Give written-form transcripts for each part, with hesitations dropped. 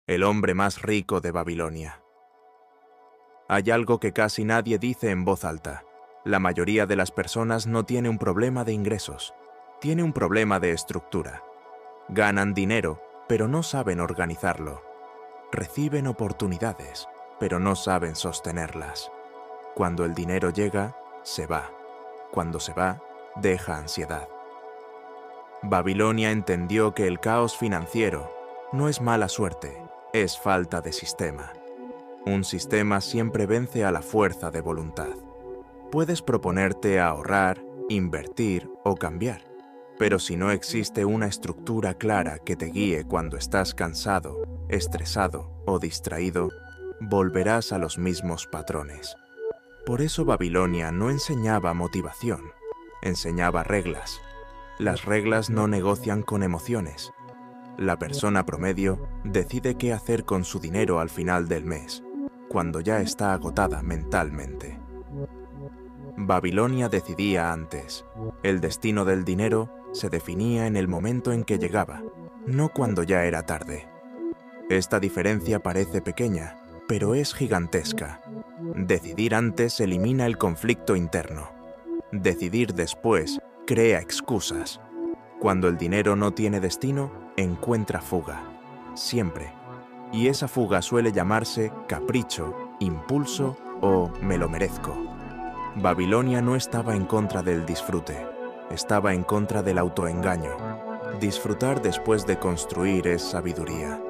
el hombre más rico de Babilonia. Hay algo que casi nadie dice en voz alta. La mayoría de las personas no tiene un problema de ingresos, tiene un problema de estructura. Ganan dinero, pero no saben organizarlo. Reciben oportunidades, pero no saben sostenerlas. Cuando el dinero llega, se va. Cuando se va, deja ansiedad. Babilonia entendió que el caos financiero no es mala suerte, es falta de sistema. Un sistema siempre vence a la fuerza de voluntad. Puedes proponerte ahorrar, invertir o cambiar, pero si no existe una estructura clara que te guíe cuando estás cansado, estresado o distraído, volverás a los mismos patrones. Por eso Babilonia no enseñaba motivación, enseñaba reglas. Las reglas no negocian con emociones. La persona promedio decide qué hacer con su dinero al final del mes, cuando ya está agotada mentalmente. Babilonia decidía antes. El destino del dinero se definía en el momento en que llegaba, no cuando ya era tarde. Esta diferencia parece pequeña, pero es gigantesca. Decidir antes elimina el conflicto interno. Decidir después crea excusas. Cuando el dinero no tiene destino, encuentra fuga. Siempre. Y esa fuga suele llamarse capricho, impulso o me lo merezco. Babilonia no estaba en contra del disfrute, estaba en contra del autoengaño. Disfrutar después de construir es sabiduría.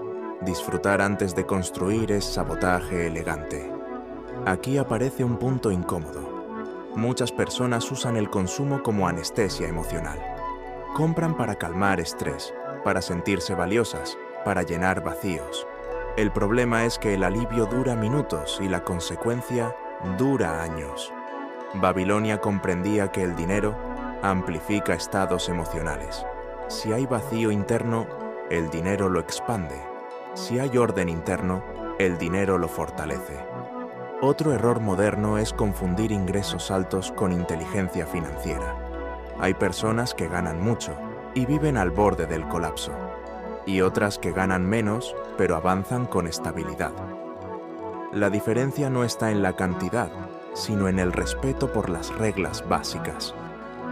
Disfrutar antes de construir es sabotaje elegante. Aquí aparece un punto incómodo. Muchas personas usan el consumo como anestesia emocional. Compran para calmar estrés, para sentirse valiosas, para llenar vacíos. El problema es que el alivio dura minutos y la consecuencia dura años. Babilonia comprendía que el dinero amplifica estados emocionales. Si hay vacío interno, el dinero lo expande. Si hay orden interno, el dinero lo fortalece. Otro error moderno es confundir ingresos altos con inteligencia financiera. Hay personas que ganan mucho y viven al borde del colapso, y otras que ganan menos, pero avanzan con estabilidad. La diferencia no está en la cantidad, sino en el respeto por las reglas básicas.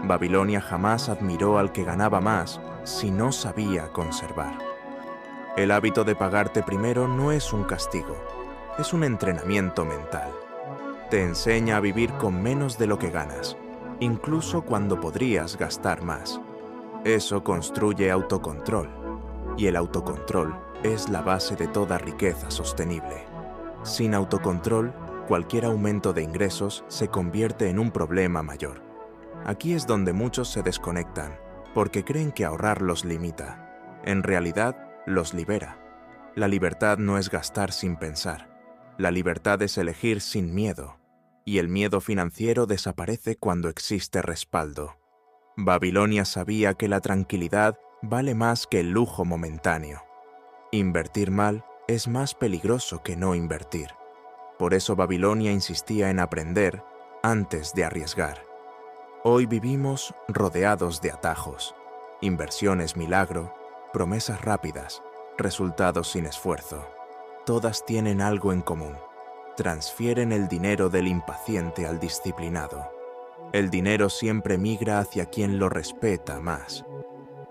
Babilonia jamás admiró al que ganaba más si no sabía conservar. El hábito de pagarte primero no es un castigo, es un entrenamiento mental. Te enseña a vivir con menos de lo que ganas, incluso cuando podrías gastar más. Eso construye autocontrol, y el autocontrol es la base de toda riqueza sostenible. Sin autocontrol, cualquier aumento de ingresos se convierte en un problema mayor. Aquí es donde muchos se desconectan, porque creen que ahorrar los limita. En realidad, los libera. La libertad no es gastar sin pensar. La libertad es elegir sin miedo. Y el miedo financiero desaparece cuando existe respaldo. Babilonia sabía que la tranquilidad vale más que el lujo momentáneo. Invertir mal es más peligroso que no invertir. Por eso Babilonia insistía en aprender antes de arriesgar. Hoy vivimos rodeados de atajos, inversiones milagro, promesas rápidas, resultados sin esfuerzo. Todas tienen algo en común. Transfieren el dinero del impaciente al disciplinado. El dinero siempre migra hacia quien lo respeta más.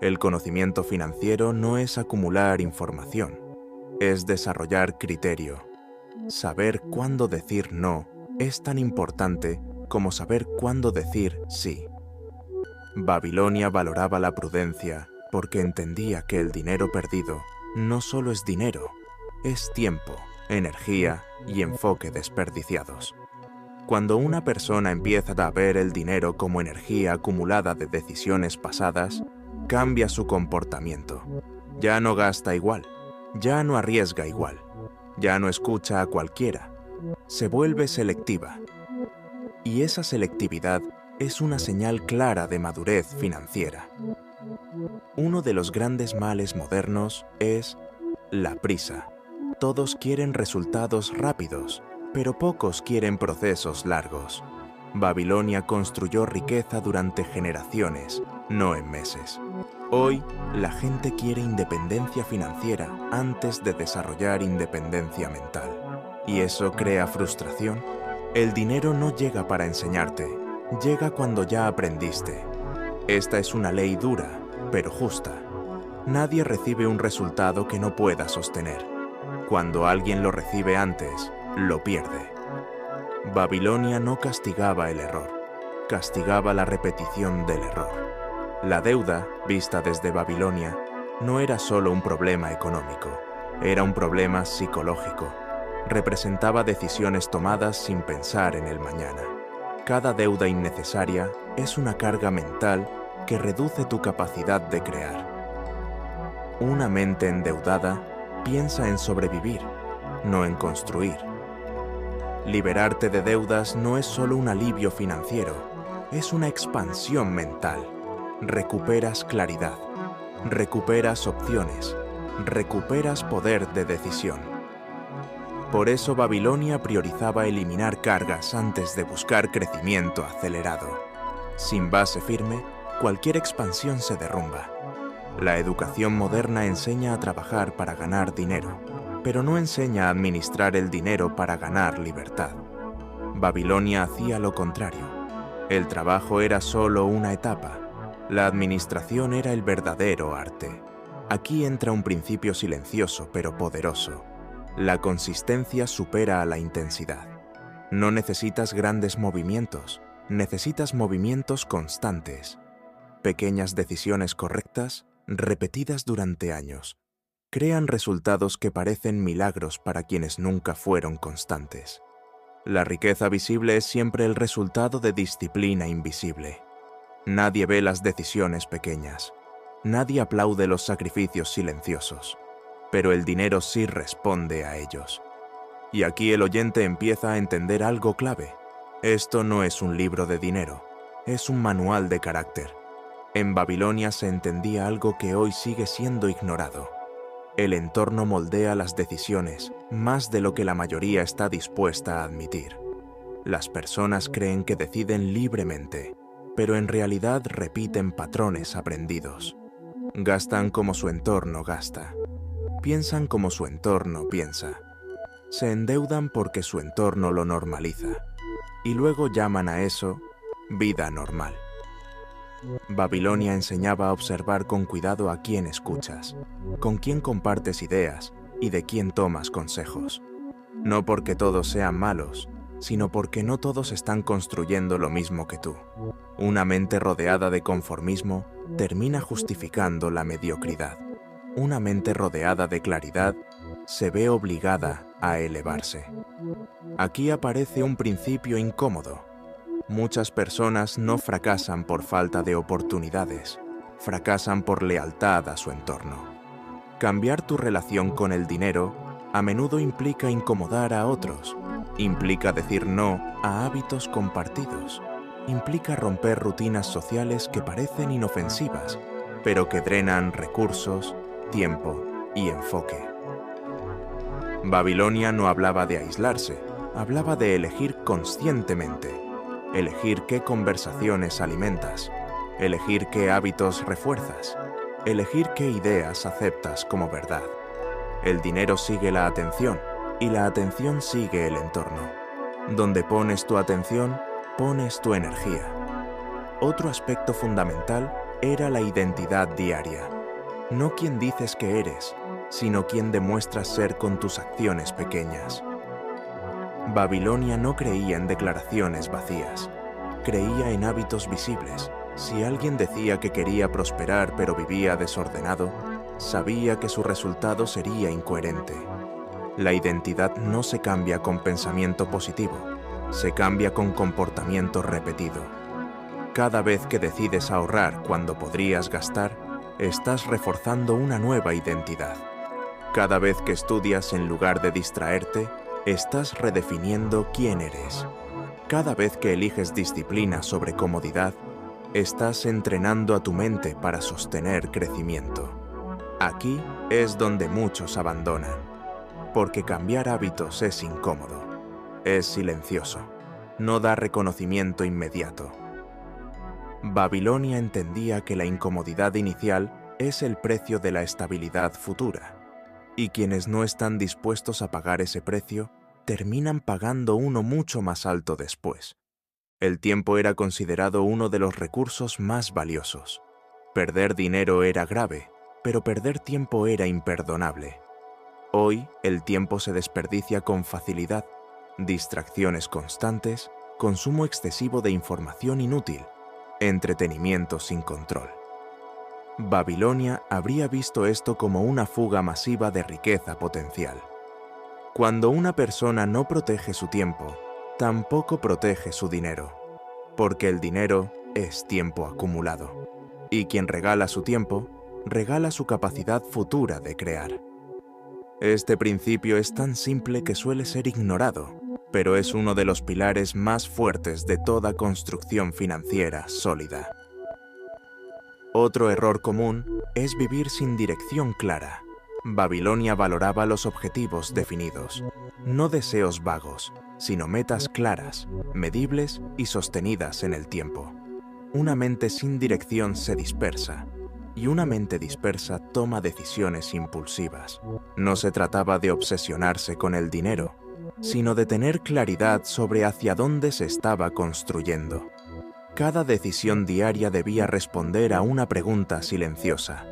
El conocimiento financiero no es acumular información, es desarrollar criterio. Saber cuándo decir no es tan importante como saber cuándo decir sí. Babilonia valoraba la prudencia porque entendía que el dinero perdido no solo es dinero, es tiempo, energía y enfoque desperdiciados. Cuando una persona empieza a ver el dinero como energía acumulada de decisiones pasadas, cambia su comportamiento. Ya no gasta igual, ya no arriesga igual, ya no escucha a cualquiera, se vuelve selectiva. Y esa selectividad es una señal clara de madurez financiera. Uno de los grandes males modernos es la prisa. Todos quieren resultados rápidos, pero pocos quieren procesos largos. Babilonia construyó riqueza durante generaciones, no en meses. Hoy, la gente quiere independencia financiera antes de desarrollar independencia mental. ¿Y eso crea frustración? El dinero no llega para enseñarte, llega cuando ya aprendiste. Esta es una ley dura, pero justa. Nadie recibe un resultado que no pueda sostener. Cuando alguien lo recibe antes, lo pierde. Babilonia no castigaba el error, castigaba la repetición del error. La deuda, vista desde Babilonia, no era solo un problema económico, era un problema psicológico. Representaba decisiones tomadas sin pensar en el mañana. Cada deuda innecesaria es una carga mental que reduce tu capacidad de crear. Una mente endeudada piensa en sobrevivir, no en construir. Liberarte de deudas no es solo un alivio financiero, es una expansión mental. Recuperas claridad, recuperas opciones, recuperas poder de decisión. Por eso Babilonia priorizaba eliminar cargas antes de buscar crecimiento acelerado. Sin base firme, cualquier expansión se derrumba. La educación moderna enseña a trabajar para ganar dinero, pero no enseña a administrar el dinero para ganar libertad. Babilonia hacía lo contrario. El trabajo era solo una etapa. La administración era el verdadero arte. Aquí entra un principio silencioso pero poderoso. La consistencia supera a la intensidad. No necesitas grandes movimientos, necesitas movimientos constantes. Pequeñas decisiones correctas, repetidas durante años, crean resultados que parecen milagros para quienes nunca fueron constantes. La riqueza visible es siempre el resultado de disciplina invisible. Nadie ve las decisiones pequeñas. Nadie aplaude los sacrificios silenciosos. Pero el dinero sí responde a ellos. Y aquí el oyente empieza a entender algo clave. Esto no es un libro de dinero, es un manual de carácter. En Babilonia se entendía algo que hoy sigue siendo ignorado. El entorno moldea las decisiones más de lo que la mayoría está dispuesta a admitir. Las personas creen que deciden libremente, pero en realidad repiten patrones aprendidos. Gastan como su entorno gasta. Piensan como su entorno piensa. Se endeudan porque su entorno lo normaliza. Y luego llaman a eso vida normal. Babilonia enseñaba a observar con cuidado a quién escuchas, con quién compartes ideas y de quién tomas consejos. No porque todos sean malos, sino porque no todos están construyendo lo mismo que tú. Una mente rodeada de conformismo termina justificando la mediocridad. Una mente rodeada de claridad se ve obligada a elevarse. Aquí aparece un principio incómodo. Muchas personas no fracasan por falta de oportunidades, fracasan por lealtad a su entorno. Cambiar tu relación con el dinero a menudo implica incomodar a otros, implica decir no a hábitos compartidos, implica romper rutinas sociales que parecen inofensivas, pero que drenan recursos, tiempo y enfoque. Babilonia no hablaba de aislarse, hablaba de elegir conscientemente, elegir qué conversaciones alimentas, elegir qué hábitos refuerzas, elegir qué ideas aceptas como verdad. El dinero sigue la atención y la atención sigue el entorno. Donde pones tu atención, pones tu energía. Otro aspecto fundamental era la identidad diaria. No quién dices que eres, sino quién demuestras ser con tus acciones pequeñas. Babilonia no creía en declaraciones vacías, creía en hábitos visibles. Si alguien decía que quería prosperar pero vivía desordenado, sabía que su resultado sería incoherente. La identidad no se cambia con pensamiento positivo, se cambia con comportamiento repetido. Cada vez que decides ahorrar cuando podrías gastar, estás reforzando una nueva identidad. Cada vez que estudias en lugar de distraerte, estás redefiniendo quién eres. Cada vez que eliges disciplina sobre comodidad, estás entrenando a tu mente para sostener crecimiento. Aquí es donde muchos abandonan, porque cambiar hábitos es incómodo, es silencioso, no da reconocimiento inmediato. Babilonia entendía que la incomodidad inicial es el precio de la estabilidad futura, y quienes no están dispuestos a pagar ese precio terminan pagando uno mucho más alto después. El tiempo era considerado uno de los recursos más valiosos. Perder dinero era grave, pero perder tiempo era imperdonable. Hoy, el tiempo se desperdicia con facilidad, distracciones constantes, consumo excesivo de información inútil, entretenimiento sin control. Babilonia habría visto esto como una fuga masiva de riqueza potencial. Cuando una persona no protege su tiempo, tampoco protege su dinero, porque el dinero es tiempo acumulado, y quien regala su tiempo, regala su capacidad futura de crear. Este principio es tan simple que suele ser ignorado, pero es uno de los pilares más fuertes de toda construcción financiera sólida. Otro error común es vivir sin dirección clara. Babilonia valoraba los objetivos definidos, no deseos vagos, sino metas claras, medibles y sostenidas en el tiempo. Una mente sin dirección se dispersa, y una mente dispersa toma decisiones impulsivas. No se trataba de obsesionarse con el dinero, sino de tener claridad sobre hacia dónde se estaba construyendo. Cada decisión diaria debía responder a una pregunta silenciosa.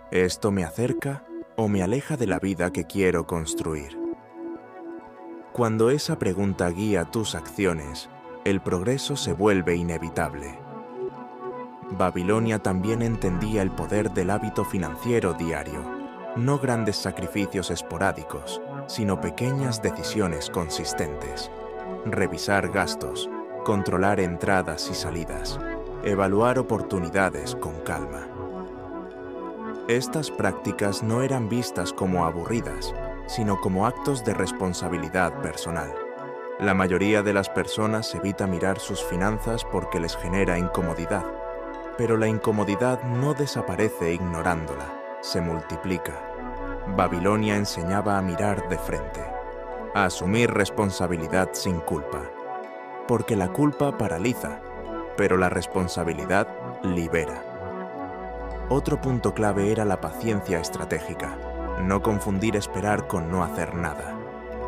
¿Esto me acerca o me aleja de la vida que quiero construir? Cuando esa pregunta guía tus acciones, el progreso se vuelve inevitable. Babilonia también entendía el poder del hábito financiero diario, no grandes sacrificios esporádicos, sino pequeñas decisiones consistentes. Revisar gastos, controlar entradas y salidas, evaluar oportunidades con calma. Estas prácticas no eran vistas como aburridas, sino como actos de responsabilidad personal. La mayoría de las personas evita mirar sus finanzas porque les genera incomodidad, pero la incomodidad no desaparece ignorándola, se multiplica. Babilonia enseñaba a mirar de frente, a asumir responsabilidad sin culpa, porque la culpa paraliza, pero la responsabilidad libera. Otro punto clave era la paciencia estratégica, no confundir esperar con no hacer nada.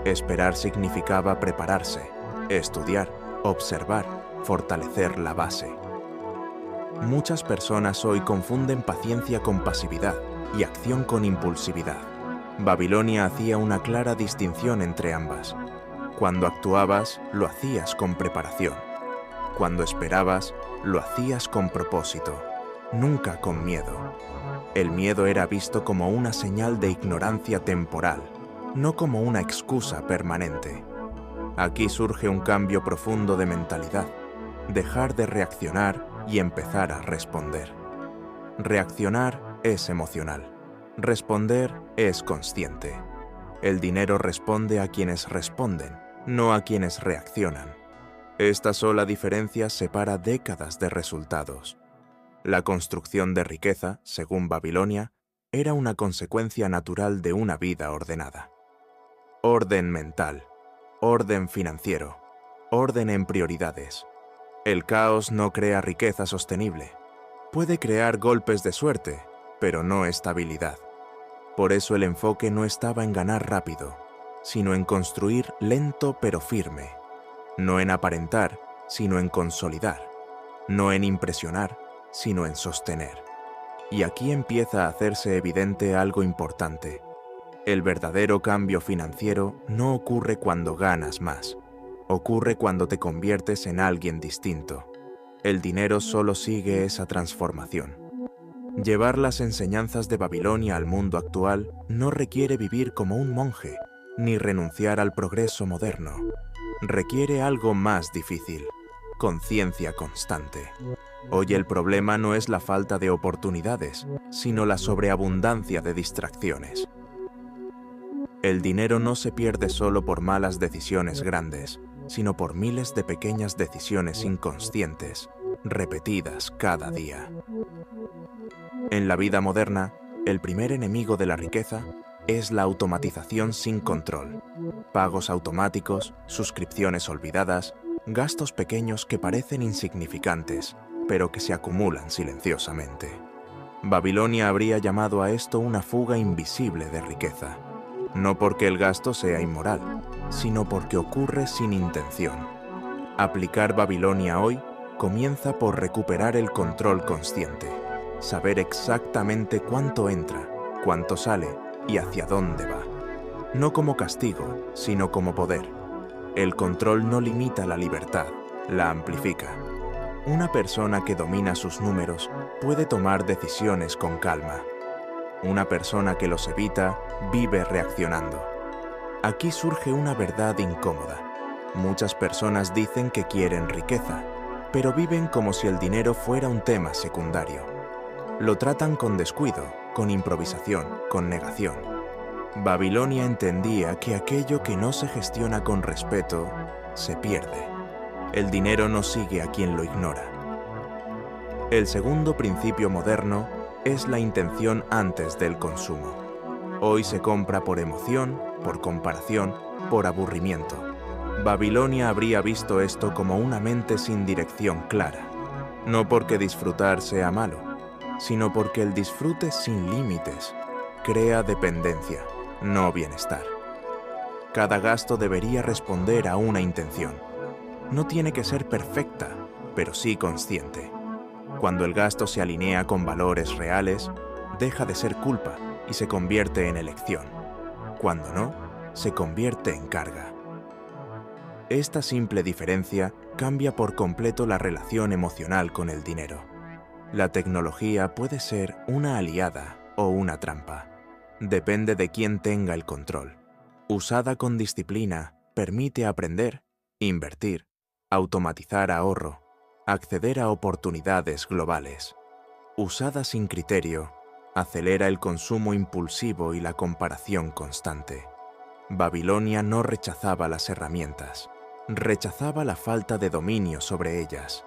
Esperar significaba prepararse, estudiar, observar, fortalecer la base. Muchas personas hoy confunden paciencia con pasividad y acción con impulsividad. Babilonia hacía una clara distinción entre ambas. Cuando actuabas, lo hacías con preparación. Cuando esperabas, lo hacías con propósito, nunca con miedo. El miedo era visto como una señal de ignorancia temporal, no como una excusa permanente. Aquí surge un cambio profundo de mentalidad, dejar de reaccionar y empezar a responder. Reaccionar es emocional, responder es consciente. El dinero responde a quienes responden, no a quienes reaccionan. Esta sola diferencia separa décadas de resultados. La construcción de riqueza, según Babilonia, era una consecuencia natural de una vida ordenada. Orden mental, orden financiero, orden en prioridades. El caos no crea riqueza sostenible. Puede crear golpes de suerte, pero no estabilidad. Por eso el enfoque no estaba en ganar rápido, sino en construir lento pero firme. No en aparentar, sino en consolidar. No en impresionar, sino en sostener. Y aquí empieza a hacerse evidente algo importante. El verdadero cambio financiero no ocurre cuando ganas más. Ocurre cuando te conviertes en alguien distinto. El dinero solo sigue esa transformación. Llevar las enseñanzas de Babilonia al mundo actual no requiere vivir como un monje, ni renunciar al progreso moderno. Requiere algo más difícil: conciencia constante. Hoy el problema no es la falta de oportunidades, sino la sobreabundancia de distracciones. El dinero no se pierde solo por malas decisiones grandes, sino por miles de pequeñas decisiones inconscientes, repetidas cada día. En la vida moderna, el primer enemigo de la riqueza es la automatización sin control. Pagos automáticos, suscripciones olvidadas, gastos pequeños que parecen insignificantes, pero que se acumulan silenciosamente. Babilonia habría llamado a esto una fuga invisible de riqueza, no porque el gasto sea inmoral, sino porque ocurre sin intención. Aplicar Babilonia hoy comienza por recuperar el control consciente, saber exactamente cuánto entra, cuánto sale y hacia dónde va. No como castigo, sino como poder. El control no limita la libertad, la amplifica. Una persona que domina sus números puede tomar decisiones con calma. Una persona que los evita vive reaccionando. Aquí surge una verdad incómoda. Muchas personas dicen que quieren riqueza, pero viven como si el dinero fuera un tema secundario. Lo tratan con descuido, con improvisación, con negación. Babilonia entendía que aquello que no se gestiona con respeto se pierde. El dinero no sigue a quien lo ignora. El segundo principio moderno es la intención antes del consumo. Hoy se compra por emoción, por comparación, por aburrimiento. Babilonia habría visto esto como una mente sin dirección clara. No porque disfrutar sea malo, sino porque el disfrute sin límites crea dependencia, no bienestar. Cada gasto debería responder a una intención. No tiene que ser perfecta, pero sí consciente. Cuando el gasto se alinea con valores reales, deja de ser culpa y se convierte en elección. Cuando no, se convierte en carga. Esta simple diferencia cambia por completo la relación emocional con el dinero. La tecnología puede ser una aliada o una trampa. Depende de quién tenga el control. Usada con disciplina, permite aprender, invertir, automatizar ahorro, acceder a oportunidades globales. Usada sin criterio, acelera el consumo impulsivo y la comparación constante. Babilonia no rechazaba las herramientas, rechazaba la falta de dominio sobre ellas.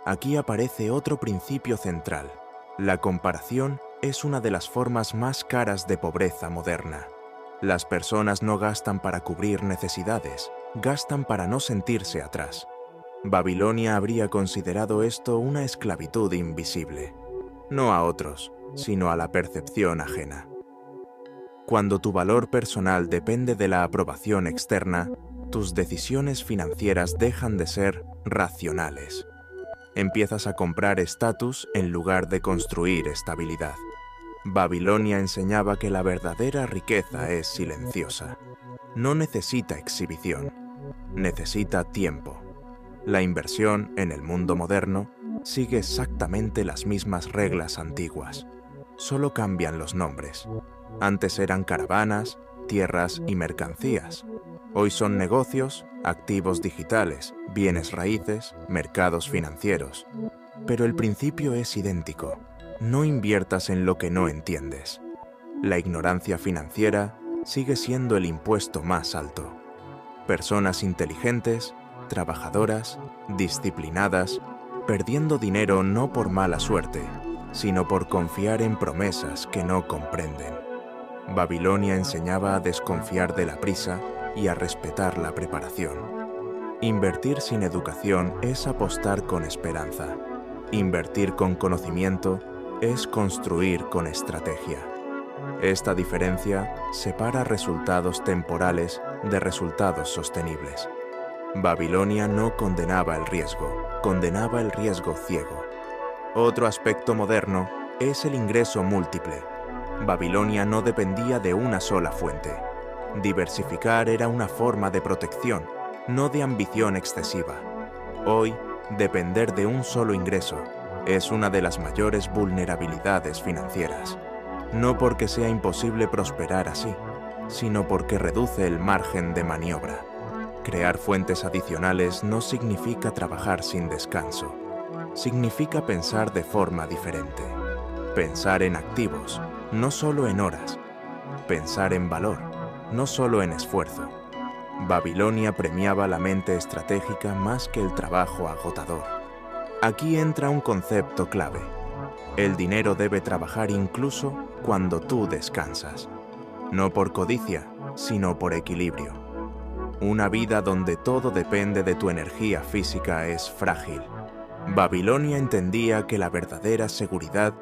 Aquí aparece otro principio central. La comparación es una de las formas más caras de pobreza moderna. Las personas no gastan para cubrir necesidades, gastan para no sentirse atrás. Babilonia habría considerado esto una esclavitud invisible, no a otros, sino a la percepción ajena. Cuando tu valor personal depende de la aprobación externa, tus decisiones financieras dejan de ser racionales. Empiezas a comprar estatus en lugar de construir estabilidad. Babilonia enseñaba que la verdadera riqueza es silenciosa. No necesita exhibición, necesita tiempo. La inversión en el mundo moderno sigue exactamente las mismas reglas antiguas. Solo cambian los nombres. Antes eran caravanas, tierras y mercancías. Hoy son negocios, activos digitales, bienes raíces, mercados financieros. Pero el principio es idéntico. No inviertas en lo que no entiendes. La ignorancia financiera sigue siendo el impuesto más alto. Personas inteligentes, trabajadoras, disciplinadas, perdiendo dinero no por mala suerte, sino por confiar en promesas que no comprenden. Babilonia enseñaba a desconfiar de la prisa y a respetar la preparación. Invertir sin educación es apostar con esperanza. Invertir con conocimiento es construir con estrategia. Esta diferencia separa resultados temporales de resultados sostenibles. Babilonia no condenaba el riesgo, condenaba el riesgo ciego. Otro aspecto moderno es el ingreso múltiple. Babilonia no dependía de una sola fuente. Diversificar era una forma de protección, no de ambición excesiva. Hoy, depender de un solo ingreso es una de las mayores vulnerabilidades financieras. No porque sea imposible prosperar así, sino porque reduce el margen de maniobra. Crear fuentes adicionales no significa trabajar sin descanso. Significa pensar de forma diferente. Pensar en activos, no solo en horas. Pensar en valor, no solo en esfuerzo. Babilonia premiaba la mente estratégica más que el trabajo agotador. Aquí entra un concepto clave. El dinero debe trabajar incluso cuando tú descansas. No por codicia, sino por equilibrio. Una vida donde todo depende de tu energía física es frágil. Babilonia entendía que la verdadera seguridad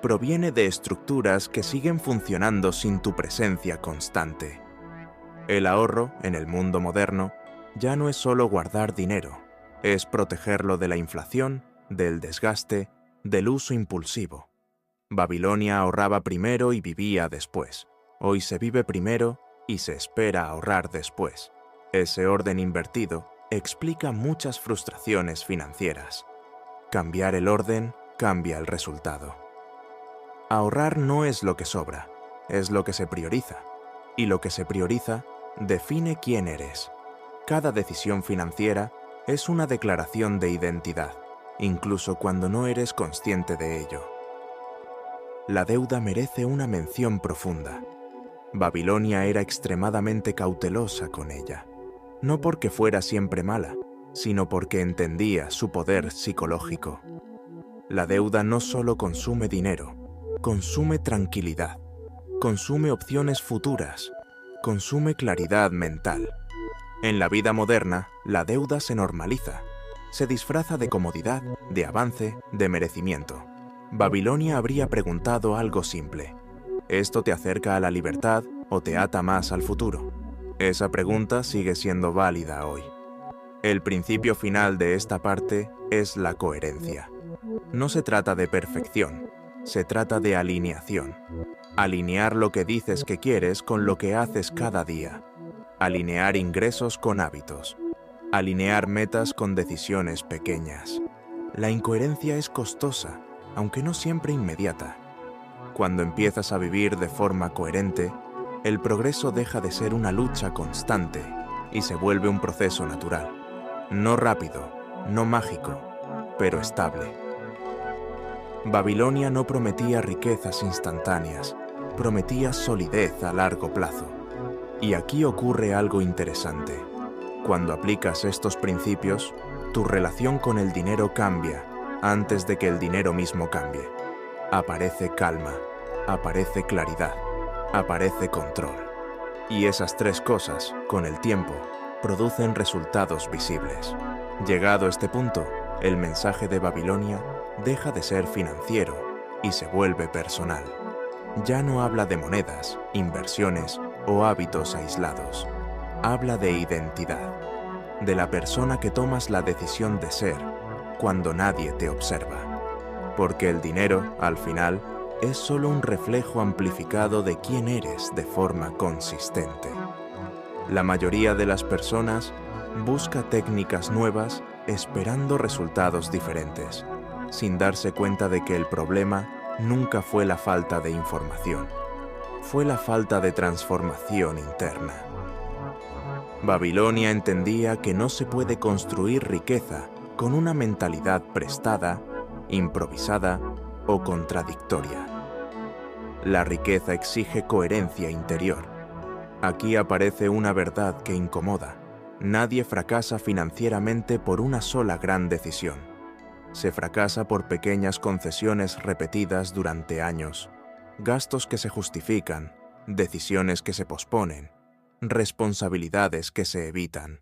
proviene de estructuras que siguen funcionando sin tu presencia constante. El ahorro, en el mundo moderno, ya no es solo guardar dinero, es protegerlo de la inflación, del desgaste, del uso impulsivo. Babilonia ahorraba primero y vivía después. Hoy se vive primero y se espera ahorrar después. Ese orden invertido explica muchas frustraciones financieras. Cambiar el orden cambia el resultado. Ahorrar no es lo que sobra, es lo que se prioriza. Y lo que se prioriza define quién eres. Cada decisión financiera es una declaración de identidad, incluso cuando no eres consciente de ello. La deuda merece una mención profunda. Babilonia era extremadamente cautelosa con ella, no porque fuera siempre mala, sino porque entendía su poder psicológico. La deuda no solo consume dinero, consume tranquilidad, consume opciones futuras, consume claridad mental. En la vida moderna, la deuda se normaliza, se disfraza de comodidad, de avance, de merecimiento. Babilonia habría preguntado algo simple: ¿esto te acerca a la libertad o te ata más al futuro? Esa pregunta sigue siendo válida hoy. El principio final de esta parte es la coherencia. No se trata de perfección, se trata de alineación. Alinear lo que dices que quieres con lo que haces cada día. Alinear ingresos con hábitos. Alinear metas con decisiones pequeñas. La incoherencia es costosa, aunque no siempre inmediata. Cuando empiezas a vivir de forma coherente, el progreso deja de ser una lucha constante y se vuelve un proceso natural. No rápido, no mágico, pero estable. Babilonia no prometía riquezas instantáneas, prometía solidez a largo plazo. Y aquí ocurre algo interesante. Cuando aplicas estos principios, tu relación con el dinero cambia antes de que el dinero mismo cambie. Aparece calma, aparece claridad, aparece control. Y esas tres cosas, con el tiempo, producen resultados visibles. Llegado a este punto, el mensaje de Babilonia deja de ser financiero y se vuelve personal. Ya no habla de monedas, inversiones o hábitos aislados. Habla de identidad, de la persona que tomas la decisión de ser cuando nadie te observa. Porque el dinero, al final, es solo un reflejo amplificado de quién eres de forma consistente. La mayoría de las personas busca técnicas nuevas esperando resultados diferentes, sin darse cuenta de que el problema nunca fue la falta de información, fue la falta de transformación interna. Babilonia entendía que no se puede construir riqueza con una mentalidad prestada, improvisada o contradictoria. La riqueza exige coherencia interior. Aquí aparece una verdad que incomoda. Nadie fracasa financieramente por una sola gran decisión. Se fracasa por pequeñas concesiones repetidas durante años, gastos que se justifican, decisiones que se posponen, responsabilidades que se evitan.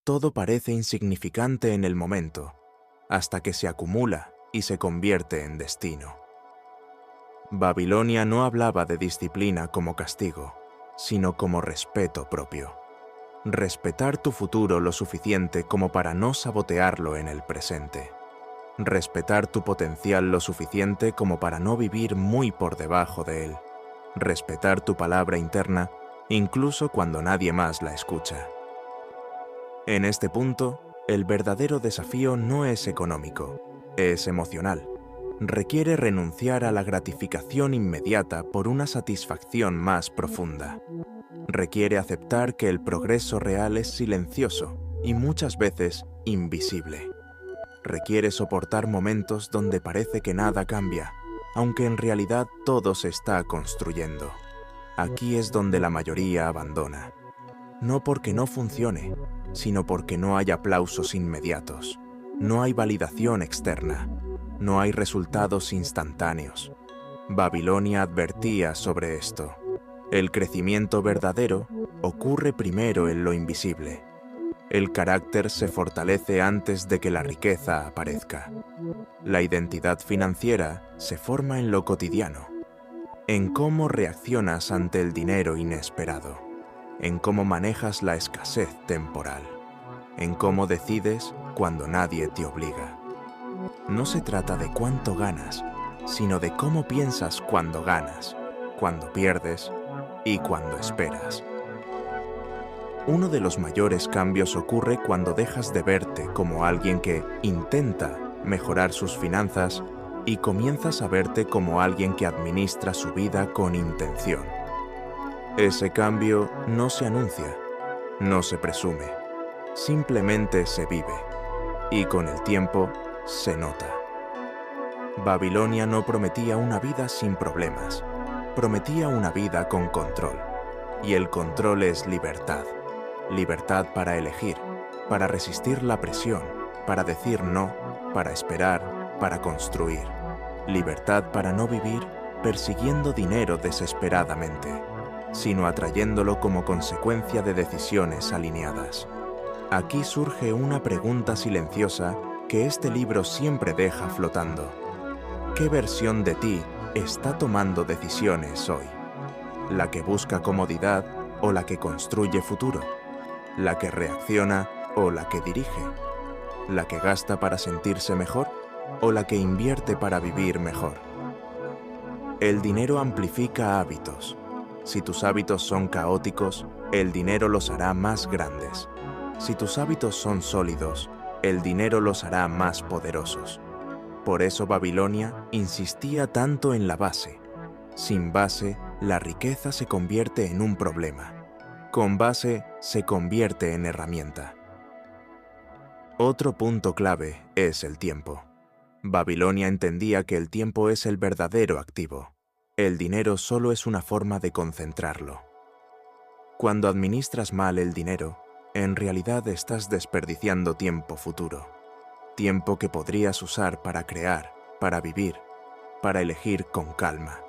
Todo parece insignificante en el momento, hasta que se acumula y se convierte en destino. Babilonia no hablaba de disciplina como castigo, sino como respeto propio. Respetar tu futuro lo suficiente como para no sabotearlo en el presente. Respetar tu potencial lo suficiente como para no vivir muy por debajo de él. Respetar tu palabra interna, incluso cuando nadie más la escucha. En este punto, el verdadero desafío no es económico, es emocional. Requiere renunciar a la gratificación inmediata por una satisfacción más profunda. Requiere aceptar que el progreso real es silencioso y muchas veces invisible. Requiere soportar momentos donde parece que nada cambia, aunque en realidad todo se está construyendo. Aquí es donde la mayoría abandona. No porque no funcione, sino porque no hay aplausos inmediatos. No hay validación externa. No hay resultados instantáneos. Babilonia advertía sobre esto. El crecimiento verdadero ocurre primero en lo invisible. El carácter se fortalece antes de que la riqueza aparezca. La identidad financiera se forma en lo cotidiano, en cómo reaccionas ante el dinero inesperado, en cómo manejas la escasez temporal, en cómo decides cuando nadie te obliga. No se trata de cuánto ganas, sino de cómo piensas cuando ganas, cuando pierdes y cuando esperas. Uno de los mayores cambios ocurre cuando dejas de verte como alguien que intenta mejorar sus finanzas y comienzas a verte como alguien que administra su vida con intención. Ese cambio no se anuncia, no se presume, simplemente se vive y con el tiempo se nota. Babilonia no prometía una vida sin problemas, prometía una vida con control, y el control es libertad. Libertad para elegir, para resistir la presión, para decir no, para esperar, para construir. Libertad para no vivir persiguiendo dinero desesperadamente, sino atrayéndolo como consecuencia de decisiones alineadas. Aquí surge una pregunta silenciosa que este libro siempre deja flotando. ¿Qué versión de ti está tomando decisiones hoy? ¿La que busca comodidad o la que construye futuro? ¿La que reacciona o la que dirige? ¿La que gasta para sentirse mejor o la que invierte para vivir mejor? El dinero amplifica hábitos. Si tus hábitos son caóticos, el dinero los hará más grandes. Si tus hábitos son sólidos, el dinero los hará más poderosos. Por eso Babilonia insistía tanto en la base. Sin base, la riqueza se convierte en un problema. Con base, se convierte en herramienta. Otro punto clave es el tiempo. Babilonia entendía que el tiempo es el verdadero activo. El dinero solo es una forma de concentrarlo. Cuando administras mal el dinero, en realidad estás desperdiciando tiempo futuro. Tiempo que podrías usar para crear, para vivir, para elegir con calma.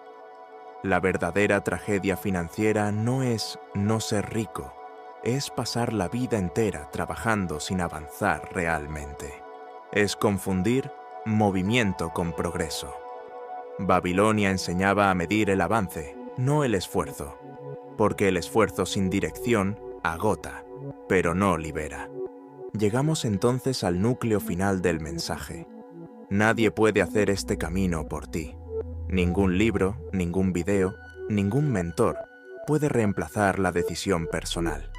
La verdadera tragedia financiera no es no ser rico, es pasar la vida entera trabajando sin avanzar realmente. Es confundir movimiento con progreso. Babilonia enseñaba a medir el avance, no el esfuerzo, porque el esfuerzo sin dirección agota, pero no libera. Llegamos entonces al núcleo final del mensaje. Nadie puede hacer este camino por ti. Ningún libro, ningún video, ningún mentor puede reemplazar la decisión personal.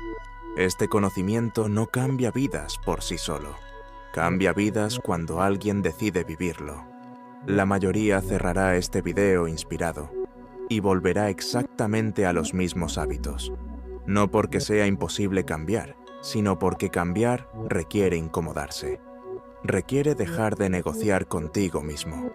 Este conocimiento no cambia vidas por sí solo. Cambia vidas cuando alguien decide vivirlo. La mayoría cerrará este video inspirado y volverá exactamente a los mismos hábitos. No porque sea imposible cambiar, sino porque cambiar requiere incomodarse. Requiere dejar de negociar contigo mismo.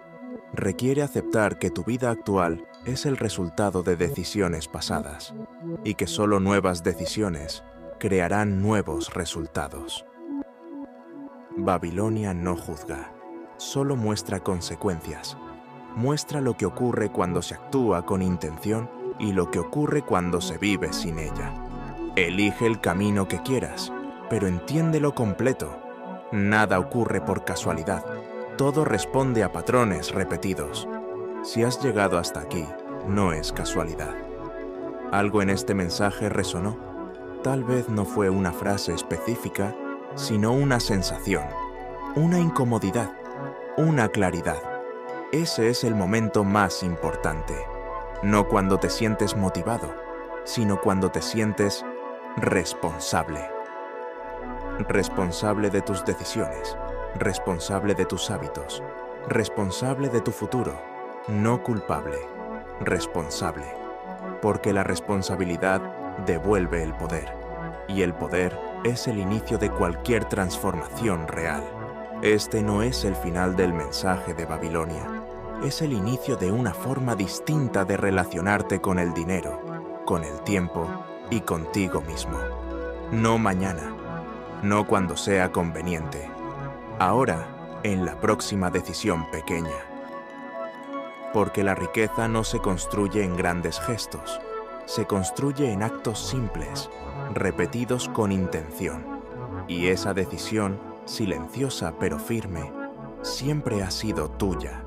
Requiere aceptar que tu vida actual es el resultado de decisiones pasadas y que solo nuevas decisiones crearán nuevos resultados. Babilonia no juzga, solo muestra consecuencias. Muestra lo que ocurre cuando se actúa con intención y lo que ocurre cuando se vive sin ella. Elige el camino que quieras, pero entiéndelo completo. Nada ocurre por casualidad. Todo responde a patrones repetidos. Si has llegado hasta aquí, no es casualidad. Algo en este mensaje resonó. Tal vez no fue una frase específica, sino una sensación, una incomodidad, una claridad. Ese es el momento más importante. No cuando te sientes motivado, sino cuando te sientes responsable. Responsable de tus decisiones, responsable de tus hábitos, responsable de tu futuro, no culpable, responsable. Porque la responsabilidad devuelve el poder, y el poder es el inicio de cualquier transformación real. Este no es el final del mensaje de Babilonia, es el inicio de una forma distinta de relacionarte con el dinero, con el tiempo y contigo mismo. No mañana, no cuando sea conveniente, ahora en la próxima decisión pequeña. Porque la riqueza no se construye en grandes gestos, se construye en actos simples, repetidos con intención. Y esa decisión, silenciosa pero firme, siempre ha sido tuya.